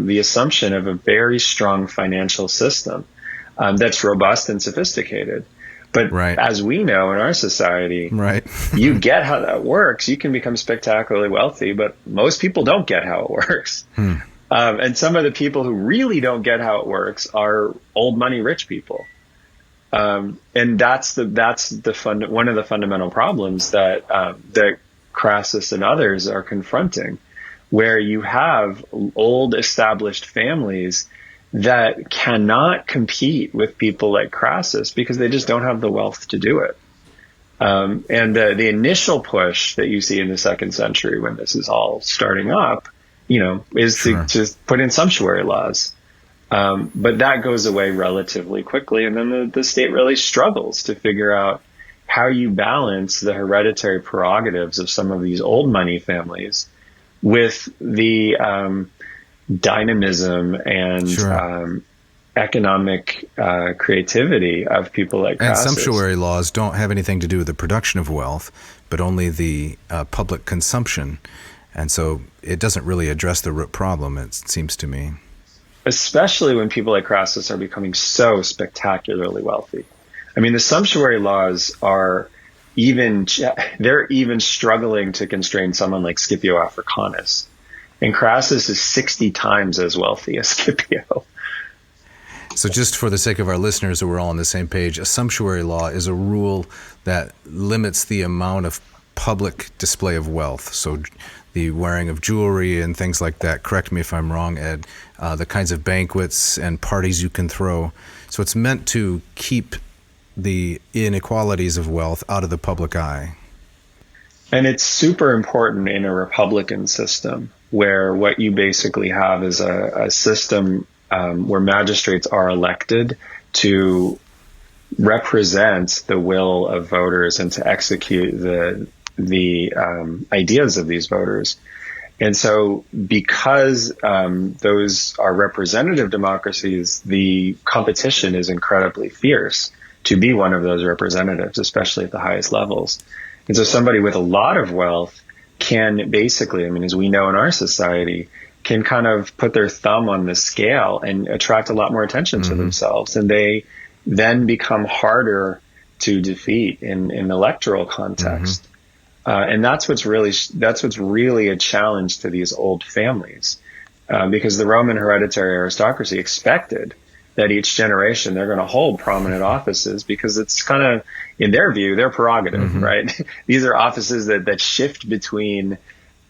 the assumption of a very strong financial system. That's robust and sophisticated. But as we know in our society, you get how that works. You can become spectacularly wealthy, but most people don't get how it works. And some of the people who really don't get how it works are old money rich people. And that's one of the fundamental problems that Crassus and others are confronting, where you have old established families that cannot compete with people like Crassus because they just don't have the wealth to do it. And the initial push that you see in the 2nd century when this is all starting up, is to just put in sumptuary laws. But that goes away relatively quickly. And then the state really struggles to figure out how you balance the hereditary prerogatives of some of these old money families with the dynamism and economic creativity of people like Crassus. And sumptuary laws don't have anything to do with the production of wealth, but only the public consumption. And so it doesn't really address the root problem, it seems to me. Especially when people like Crassus are becoming so spectacularly wealthy. I mean, the sumptuary laws are they're even struggling to constrain someone like Scipio Africanus. And Crassus is 60 times as wealthy as Scipio. So just for the sake of our listeners so we're all on the same page, a sumptuary law is a rule that limits the amount of public display of wealth. So the wearing of jewelry and things like that. Correct me if I'm wrong, Ed. The kinds of banquets and parties you can throw. So it's meant to keep the inequalities of wealth out of the public eye. And it's super important in a Republican system where what you basically have is a system where magistrates are elected to represent the will of voters and to execute the ideas of these voters. And so because those are representative democracies, the competition is incredibly fierce to be one of those representatives, especially at the highest levels. And so somebody with a lot of wealth can basically, as we know in our society, can kind of put their thumb on the scale and attract a lot more attention to themselves. And they then become harder to defeat in electoral context. And that's what's really a challenge to these old families, because the Roman hereditary aristocracy expected that each generation they're going to hold prominent offices because it's kind of, in their view, their prerogative, right? These are offices that shift between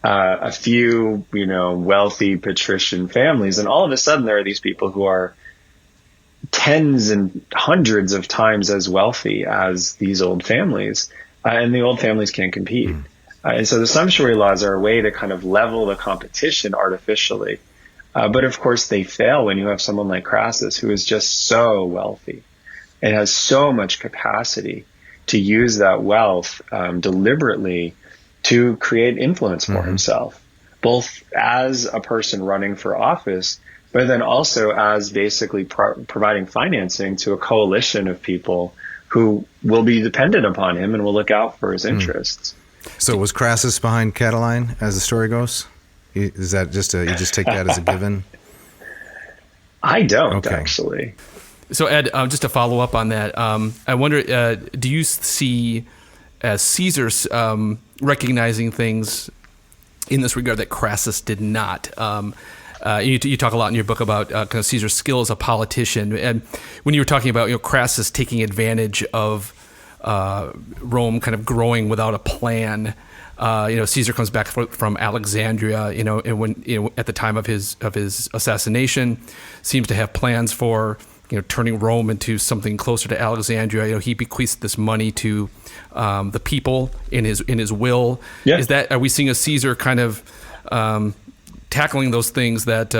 a few, wealthy patrician families, and all of a sudden there are these people who are tens and hundreds of times as wealthy as these old families, and the old families can't compete. And so the sumptuary laws are a way to kind of level the competition artificially. But of course they fail when you have someone like Crassus, who is just so wealthy and has so much capacity to use that wealth deliberately to create influence for himself, both as a person running for office, but then also as basically providing financing to a coalition of people who will be dependent upon him and will look out for his interests. So was Crassus behind Catiline, as the story goes? Is that just you just take that as a given? I don't, actually. So Ed, just to follow up on that, I wonder, do you see Caesar recognizing things in this regard that Crassus did not? You talk a lot in your book about kind of Caesar's skill as a politician, and when you were talking about Crassus taking advantage of Rome kind of growing without a plan. Caesar comes back from Alexandria, and when at the time of his assassination, seems to have plans for turning Rome into something closer to Alexandria. He bequeaths this money to the people in his will. Yeah. Are we seeing a Caesar kind of tackling those things that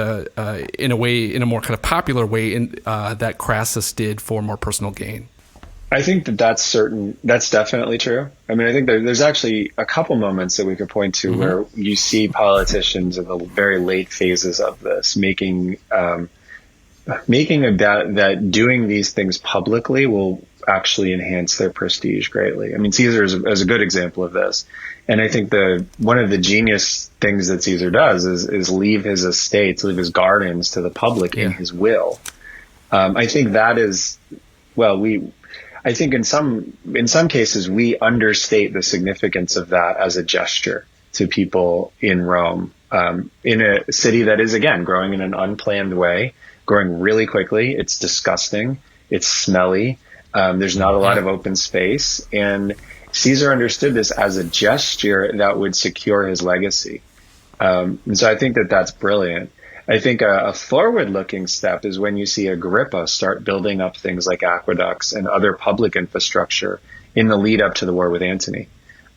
in a more kind of popular way that Crassus did for more personal gain? I think that's certain. That's definitely true. I mean, I think there's actually a couple moments that we could point to where you see politicians in the very late phases of this making a bet that doing these things publicly will actually enhance their prestige greatly. I mean, Caesar is a good example of this. And I think one of the genius things that Caesar does is leave his estates, leave his gardens to the public in his will. I think that is, I think in some cases we understate the significance of that as a gesture to people in Rome, in a city that is, again, growing in an unplanned way, growing really quickly. It's disgusting. It's smelly. There's not a lot of open space. And Caesar understood this as a gesture that would secure his legacy. And so I think that that's brilliant. I think a forward-looking step is when you see Agrippa start building up things like aqueducts and other public infrastructure in the lead up to the war with Antony.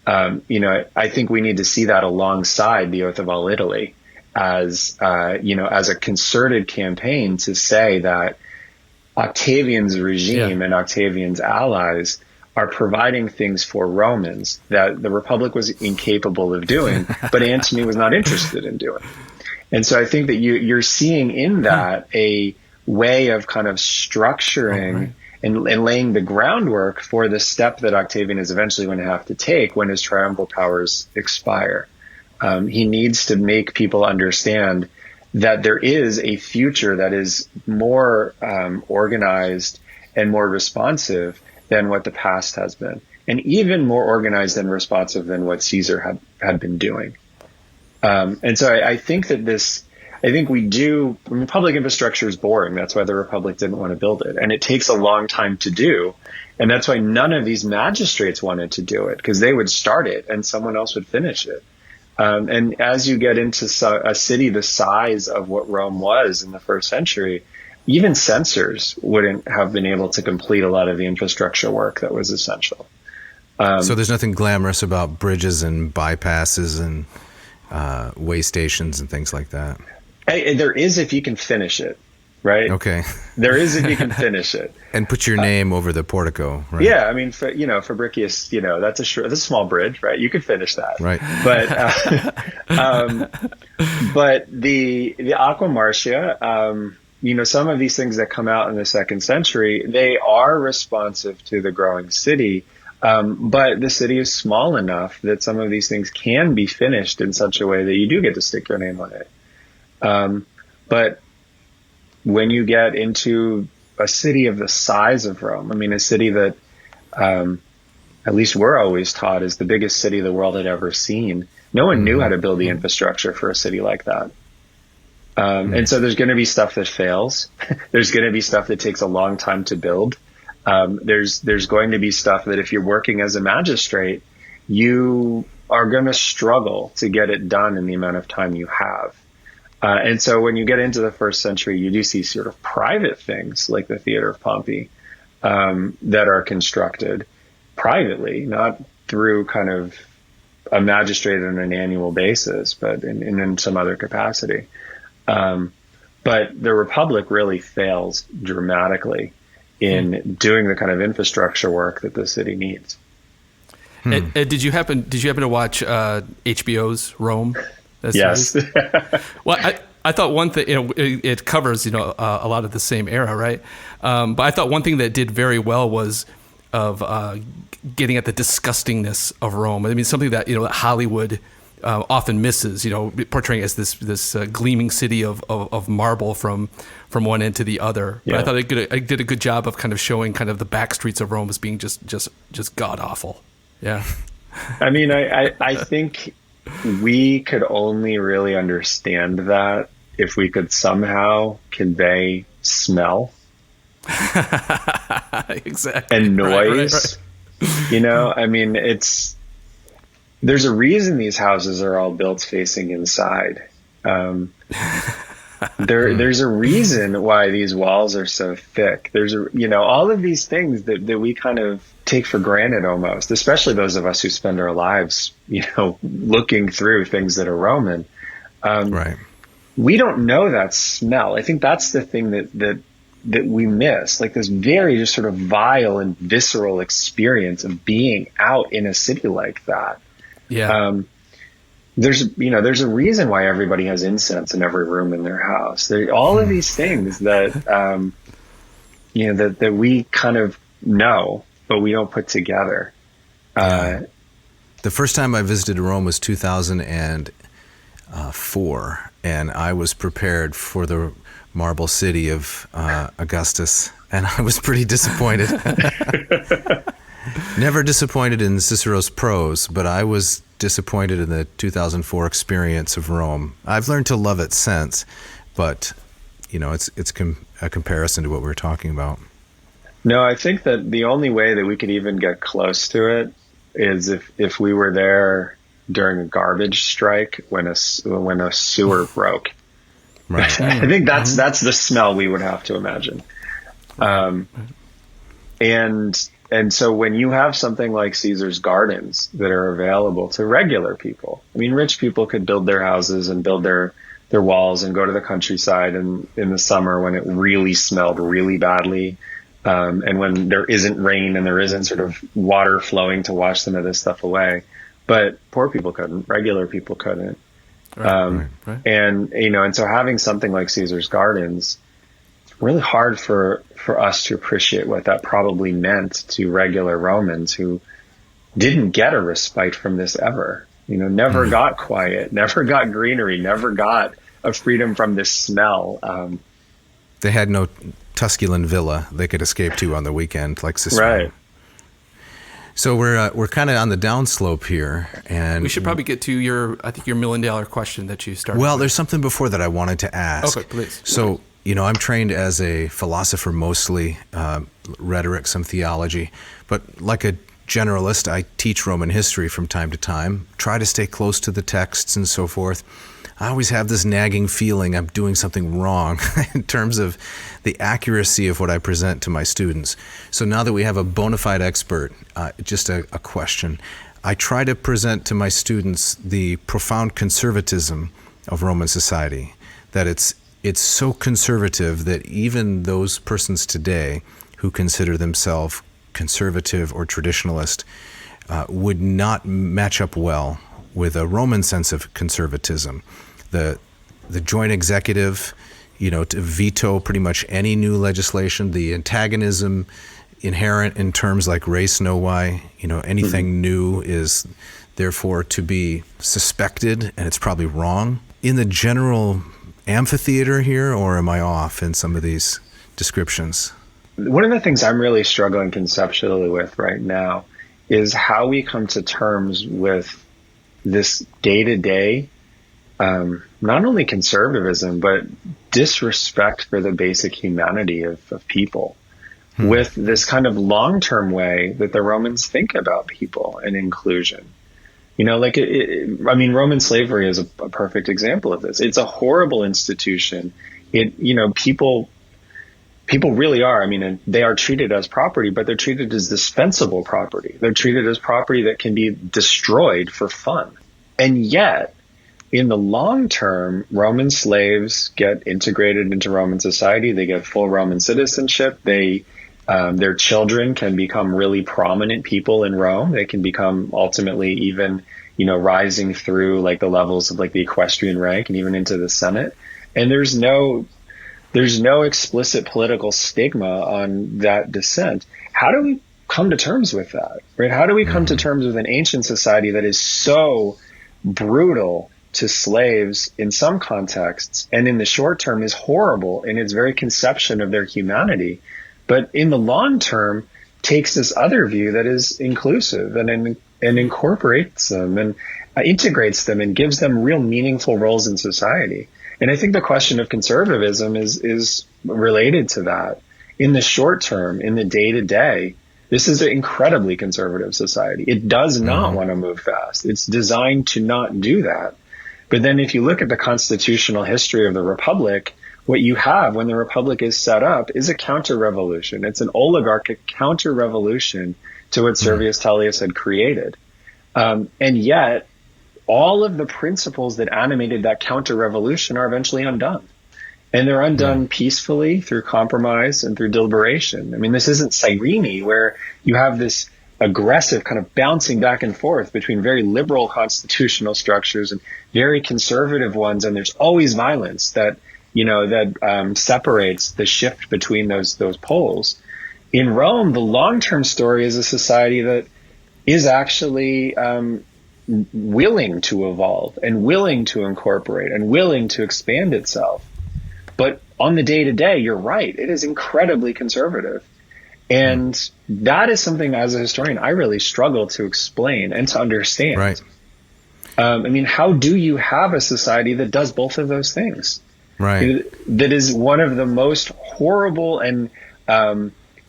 I think we need to see that alongside the Oath of All Italy as a concerted campaign to say that Octavian's regime and Octavian's allies are providing things for Romans that the Republic was incapable of doing, but Antony was not interested in doing. And so I think that you're seeing in that a way of kind of structuring and laying the groundwork for the step that Octavian is eventually going to have to take when his triumphal powers expire. He needs to make people understand that there is a future that is more organized and more responsive than what the past has been, and even more organized and responsive than what Caesar had been doing. And so I think that public infrastructure is boring. That's why the Republic didn't want to build it. And it takes a long time to do. And that's why none of these magistrates wanted to do it, because they would start it and someone else would finish it. And as you get into a city the size of what Rome was in the first century, even censors wouldn't have been able to complete a lot of the infrastructure work that was essential. So there's nothing glamorous about bridges and bypasses and way stations and things like that. There is if you can finish it, right? Okay. There is if you can finish it. And put your name over the portico, right? Yeah, I mean, Fabricius, that's a small bridge, right? You could finish that. Right. But the Aqua Marcia, some of these things that come out in the second century, they are responsive to the growing city. But the city is small enough that some of these things can be finished in such a way that you do get to stick your name on it. But when you get into a city of the size of Rome, I mean, a city that, at least we're always taught, is the biggest city the world had ever seen. No one knew how to build the infrastructure for a city like that. And so there's going to be stuff that fails. There's going to be stuff that takes a long time to build. There's going to be stuff that if you're working as a magistrate, you are going to struggle to get it done in the amount of time you have. And so when you get into the first century, you do see sort of private things like the Theater of Pompey that are constructed privately, not through kind of a magistrate on an annual basis, but in some other capacity. But the Republic really fails dramatically in doing the kind of infrastructure work that the city needs. Ed, did you happen to watch HBO's Rome? Yes. Well, I thought one thing, it covers, a lot of the same era, right? But I thought one thing that did very well was of getting at the disgustingness of Rome. I mean, something that, that Hollywood often misses, portraying as this gleaming city of marble from one end to the other. But I thought I did a good job of kind of showing kind of the back streets of Rome as being just god awful. Yeah. I mean, I think we could only really understand that if we could somehow convey smell. Exactly. And noise. Right. I mean, there's a reason these houses are all built facing inside. There's a reason why these walls are so thick. There's all of these things that we kind of take for granted almost, especially those of us who spend our lives, looking through things that are Roman. Right. We don't know that smell. I think that's the thing that we miss, like this very just sort of vile and visceral experience of being out in a city like that. Yeah. There's a reason why everybody has incense in every room in their house. All of these things that, that we kind of know, but we don't put together. The first time I visited Rome was 2004, and I was prepared for the marble city of Augustus, and I was pretty disappointed. Never disappointed in Cicero's prose, but I was disappointed in the 2004 experience of Rome. I've learned to love it since, but it's a comparison to what we were talking about. No, I think that the only way that we could even get close to it is if we were there during a garbage strike when a sewer broke. Right. I think that's the smell we would have to imagine. And so when you have something like Caesar's Gardens that are available to regular people, I mean, rich people could build their houses and build their walls and go to the countryside in the summer when it really smelled really badly. And when there isn't rain and there isn't sort of water flowing to wash some of this stuff away. But poor people couldn't, regular people couldn't. Right. And so having something like Caesar's Gardens, it's really hard for us to appreciate what that probably meant to regular Romans who didn't get a respite from this ever. Never got quiet, never got greenery, never got a freedom from this smell. They had no Tusculan villa they could escape to on the weekend like Cicero. Right. So we're kind of on the downslope here, and we should probably get to your $1 million question that you started. Well, with. There's something before that I wanted to ask. Okay, please. So, I'm trained as a philosopher mostly, rhetoric, some theology, but like a generalist, I teach Roman history from time to time, try to stay close to the texts and so forth. I always have this nagging feeling I'm doing something wrong in terms of the accuracy of what I present to my students. So now that we have a bona fide expert, just a question. I try to present to my students the profound conservatism of Roman society, that it's so conservative that even those persons today who consider themselves conservative or traditionalist would not match up well with a Roman sense of conservatism. The joint executive, to veto pretty much any new legislation, the antagonism inherent in terms like res novae, anything new is therefore to be suspected, and it's probably wrong. In the general amphitheater here, or am I off in some of these descriptions? One of the things I'm really struggling conceptually with right now is how we come to terms with this day-to-day, not only conservatism, but disrespect for the basic humanity of people, with this kind of long-term way that the Romans think about people and inclusion. Like I mean, Roman slavery is a perfect example of this. It's a horrible institution. People really are. I mean, and they are treated as property, but they're treated as dispensable property. They're treated as property that can be destroyed for fun. And yet, in the long term, Roman slaves get integrated into Roman society. They get full Roman citizenship. Their children can become really prominent people in Rome. They can become ultimately even, rising through like the levels of like the equestrian rank and even into the Senate. And there's no explicit political stigma on that descent. How do we come to terms with that, right? How do we come to terms with an ancient society that is so brutal to slaves in some contexts, and in the short term is horrible in its very conception of their humanity, but in the long term takes this other view that is inclusive and incorporates them and integrates them and gives them real meaningful roles in society? And I think the question of conservatism is related to that. In the short term, in the day-to-day, this is an incredibly conservative society. It does not want to move fast. It's designed to not do that. But then if you look at the constitutional history of the Republic, what you have when the Republic is set up is a counter-revolution. It's an oligarchic counter-revolution to what Servius Tullius had created. And yet, all of the principles that animated that counter-revolution are eventually undone. And they're undone peacefully through compromise and through deliberation. I mean, this isn't Tyranny, where you have this aggressive kind of bouncing back and forth between very liberal constitutional structures and very conservative ones, and there's always violence that separates the shift between those poles. In Rome, the long-term story is a society that is actually willing to evolve and willing to incorporate and willing to expand itself. But on the day-to-day, you're right, it is incredibly conservative. And that is something, as a historian, I really struggle to explain and to understand. Right. I mean, how do you have a society that does both of those things? Right. That is one of the most horrible and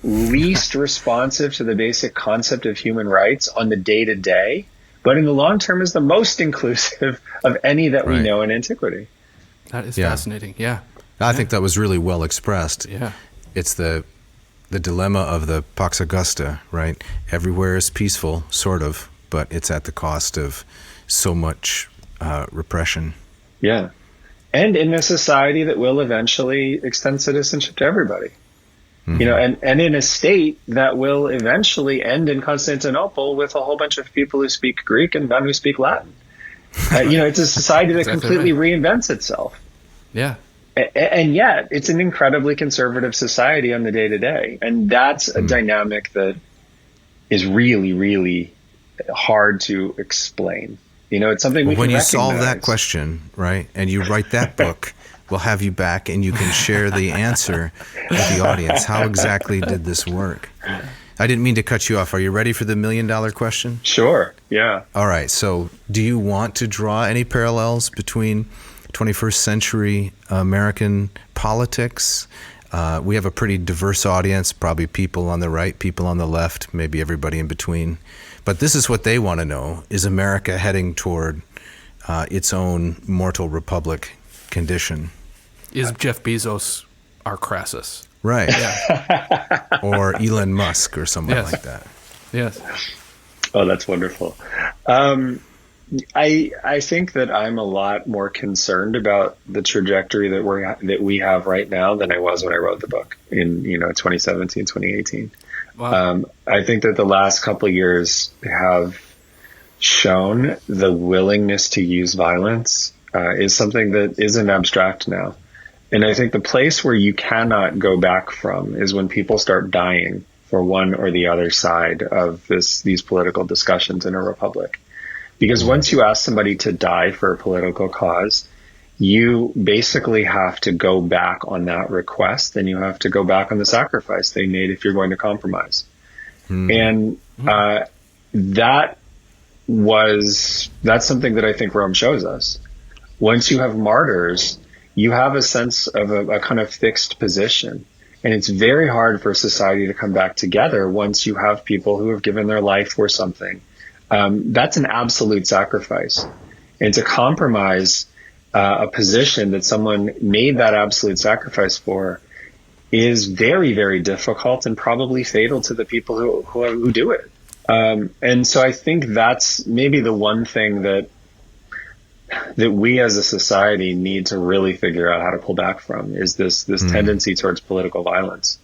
least responsive to the basic concept of human rights on the day-to-day, but in the long term is the most inclusive of any that we know in antiquity. That is fascinating. Yeah. I think that was really well expressed. Yeah. It's the dilemma of the Pax Augusta, right? Everywhere is peaceful, sort of, but it's at the cost of so much repression. Yeah. And in a society that will eventually extend citizenship to everybody. And in a state that will eventually end in Constantinople with a whole bunch of people who speak Greek and none who speak Latin. It's a society that completely reinvents itself. Yeah. And yet it's an incredibly conservative society on the day-to-day. And that's a dynamic that is really, really hard to explain. It's something we can when you recognize. solve that question, right, and you write that book, we'll have you back and you can share the answer with the audience. How exactly did this work? I didn't mean to cut you off. Are you ready for the $1 million question? Sure, yeah. All right, so do you want to draw any parallels between 21st century American politics? We have a pretty diverse audience, probably people on the right, people on the left, maybe everybody in between. But this is what they want to know. Is America heading toward its own mortal republic condition? Is Jeff Bezos our Crassus? Right. Yeah. Or Elon Musk or someone like that. Yes. Oh, that's wonderful. I think that I'm a lot more concerned about the trajectory that we have right now than I was when I wrote the book in 2017, 2018. Wow. I think that the last couple of years have shown the willingness to use violence is something that isn't abstract now. And I think the place where you cannot go back from is when people start dying for one or the other side of these political discussions in a republic. Because once you ask somebody to die for a political cause, you basically have to go back on that request, and you have to go back on the sacrifice they made if you're going to compromise. And that's something that I think Rome shows us. Once you have martyrs, you have a sense of a kind of fixed position. And it's very hard for society to come back together once you have people who have given their life for something. That's an absolute sacrifice. And to compromise a position that someone made that absolute sacrifice for is very, very difficult and probably fatal to the people who do it. And so I think that's maybe the one thing that we as a society need to really figure out how to pull back from, is this tendency towards political violence.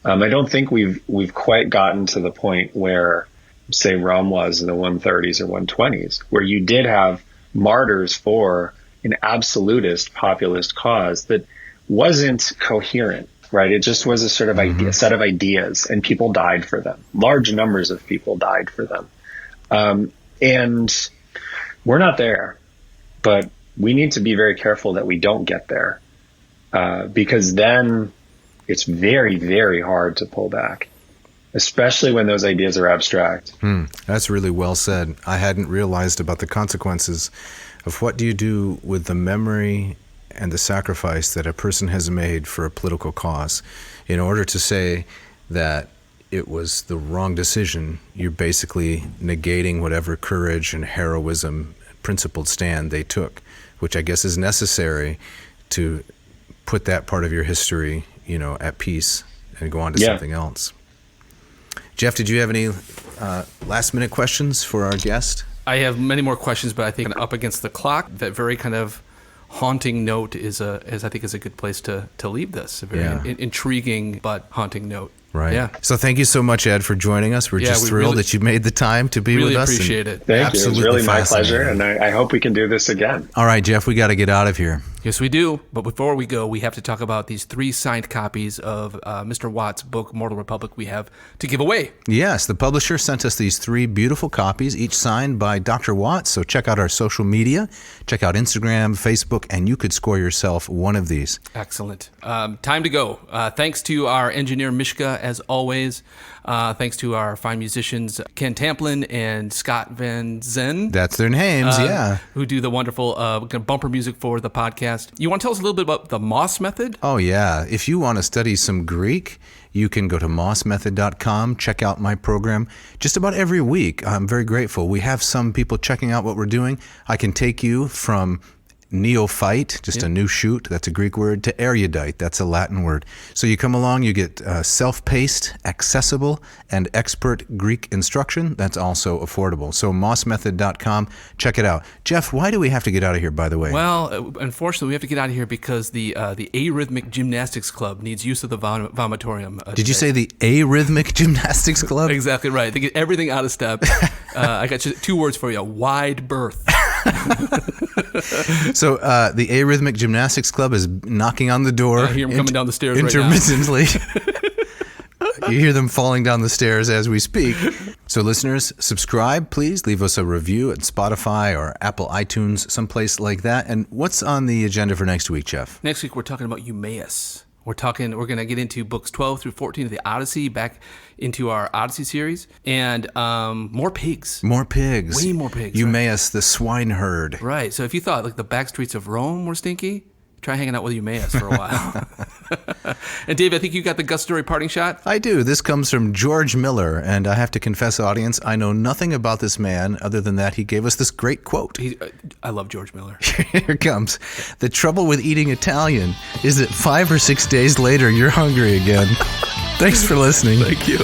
I don't think we've quite gotten to the point where, say, Rome was in the 130s or 120s, where you did have martyrs for an absolutist populist cause that wasn't coherent, right? It just was a sort of set of ideas, and people died for them. Large numbers of people died for them. And we're not there, but we need to be very careful that we don't get there, because then it's very, very hard to pull back, especially when those ideas are abstract. That's really well said. I hadn't realized about the consequences of what do you do with the memory and the sacrifice that a person has made for a political cause. In order to say that it was the wrong decision, you're basically negating whatever courage and heroism, principled stand they took, which I guess is necessary to put that part of your history, at peace and go on to something else. Jeff, did you have any last minute questions for our guest? I have many more questions, but I think up against the clock, that very kind of haunting note is a good place to leave this. A very intriguing but haunting note. Right. Yeah. So thank you so much, Ed, for joining us. We're just thrilled that you made the time to be with us. Really appreciate it. Thank you. It was really my pleasure, and I hope we can do this again. All right, Jeff, we got to get out of here. Yes, we do. But before we go, we have to talk about these 3 signed copies of Mr. Watt's book, Mortal Republic, we have to give away. Yes, the publisher sent us these 3 beautiful copies, each signed by Dr. Watt. So check out our social media, check out Instagram, Facebook, and you could score yourself one of these. Excellent. Time to go. Thanks to our engineer, Mishka, as always. Thanks to our fine musicians, Ken Tamplin and Scott Van Zen. That's their names, who do the wonderful bumper music for the podcast. You want to tell us a little bit about the Moss Method? Oh, yeah. If you want to study some Greek, you can go to mossmethod.com, check out my program just about every week. I'm very grateful. We have some people checking out what we're doing. I can take you from neophyte, just a new shoot, that's a Greek word, to erudite, that's a Latin word. So you come along, you get self-paced, accessible, and expert Greek instruction. That's also affordable. So mossmethod.com, check it out. Jeff, why do we have to get out of here, by the way? Well, unfortunately, we have to get out of here because the Arrhythmic Gymnastics Club needs use of the vomitorium. Did you say the Arrhythmic Gymnastics Club? Exactly right. They get everything out of step. I got 2 words for you: wide berth. So the Arrhythmic Gymnastics Club is knocking on the door. I hear them coming down the stairs intermittently. You hear them falling down the stairs as we speak. So listeners, subscribe, please. Leave us a review at Spotify or Apple iTunes, someplace like that. And what's on the agenda for next week, Jeff? Next week, we're talking about Eumaeus. We're going to get into books 12 through 14 of the Odyssey, back into our Odyssey series, and more pigs. More pigs. Way more pigs. Eumaeus, the swineherd. Right. So if you thought like the back streets of Rome were stinky, try hanging out with Eumaeus for a while. And Dave, I think you got the Gus Story parting shot? I do. This comes from George Miller, and I have to confess, audience, I know nothing about this man other than that he gave us this great quote. I love George Miller. Here it comes. The trouble with eating Italian is that 5 or 6 days later, you're hungry again. Thanks for listening. Thank you.